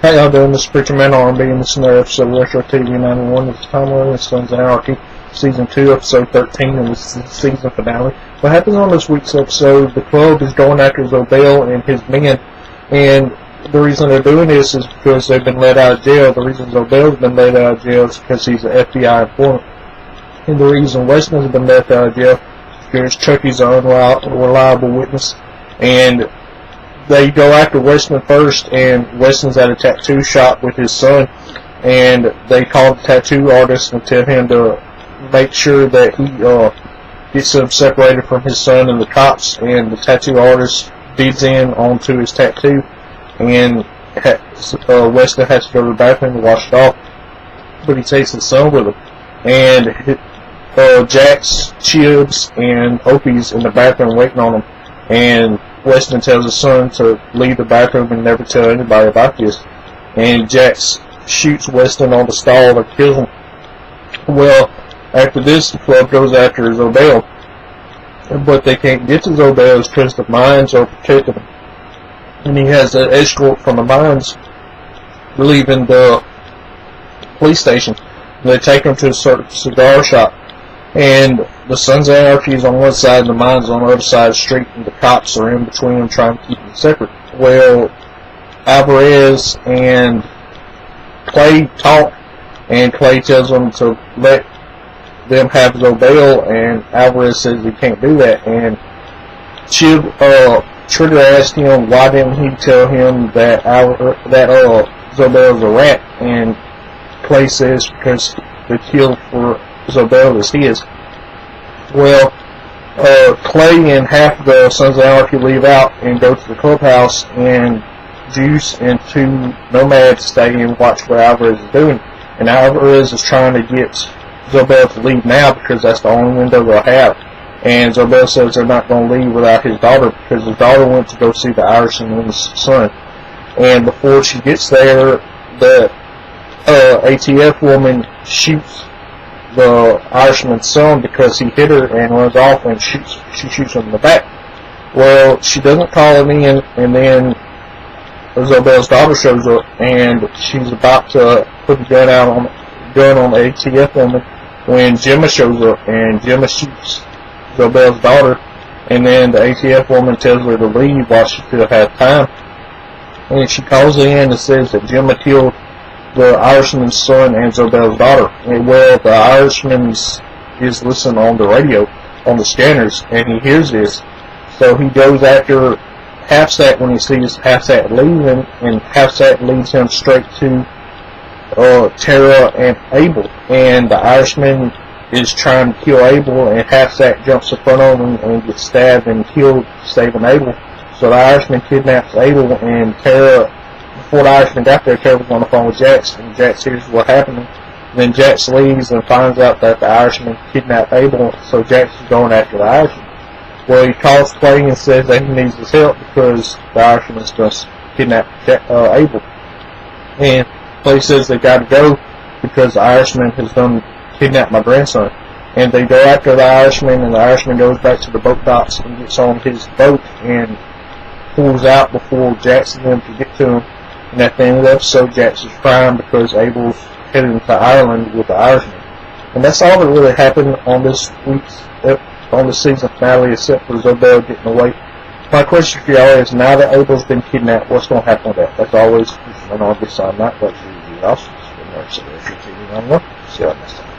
How y'all doing? This is Preacher Man R&B, and this is another episode of Retro TV 91. This is Tom Williams, Sons of Anarchy, Season 2, Episode 13, and this is the season finale. What happens on this week's episode, the club is going after Zobel and his men, and the reason they're doing this is because they've been let out of jail. The reason Zobel's been let out of jail is because he's an FBI informant. And the reason Weston's been let out of jail is because Chucky's an unreliable witness, and they go after Weston first, and Weston's at a tattoo shop with his son, and they call the tattoo artist and tell him to make sure that he gets him separated from his son and the cops, and the tattoo artist bids in onto his tattoo, and Weston has to go to the bathroom to wash it off, but he takes his son with him, and Jax, Chibs, and Opie's in the bathroom waiting on him, and Weston tells his son to leave the bathroom and never tell anybody about this. And Jax shoots Weston on the stall and kills him. Well, after this, the club goes after Zobel. But they can't get to Zobel because the mines are protecting him. And he has an escort from the mines leaving the police station. And they take him to a cigar shop. And the Sons of Anarchy is on one side and the mines on the other side of the street, and the cops are in between them trying to keep them separate. Well, Alvarez and Clay talk, and Clay tells them to let them have Zobel, and Alvarez says he can't do that. And Trigger asked him why didn't he tell him that Zobel is a rat, and Clay says because the kill for Zobel is his. Well, Clay and half of the Sons of Anarchy leave out and go to the clubhouse, and Juice and two nomads stay and watch what Alvarez is doing. And Alvarez is trying to get Zobel to leave now because that's the only window they'll have. And Zobel says they're not going to leave without his daughter because his daughter went to go see the Irishman and his son. And before she gets there, the ATF woman shoots the Irishman's son because he hit her and runs off, and she shoots him in the back. Well, she doesn't call him in, and then Zobel's daughter shows up, and she's about to put the gun on the ATF woman when Gemma shows up, and Gemma shoots Zobel's daughter, and then the ATF woman tells her to leave while she still has time, and she calls in and says that Gemma killed the Irishman's son and Zobel's daughter. And well, the Irishman is listening on the radio, on the scanners, and he hears this. So he goes after Half-Sack when he sees Half-Sack leaving, and Half-Sack leads him straight to Tara and Abel. And the Irishman is trying to kill Abel, and Half-Sack jumps in front of him and gets stabbed and killed, saving Abel. So the Irishman kidnaps Abel, and Tara, before the Irishman got there, Tara was on the phone with Jax, and Jax hears what happened. Then Jax leaves and finds out that the Irishman kidnapped Abel, so Jax is going after the Irishman. Well, he calls Clay and says that he needs his help because the Irishman's going to kidnap Abel. And Clay says they got to go because the Irishman has kidnapped my grandson. And they go after the Irishman, and the Irishman goes back to the boat docks and gets on his boat and pulls out before Jax and them can get to him. And at the end of the episode, Jax is crying because Abel's heading to Ireland with the Irishman. And that's all that really happened on this season finale, except for Zobel getting away. My question for y'all is, now that Abel's been kidnapped, what's going to happen with that? That's always on this side, not what you do. Also, see y'all next time.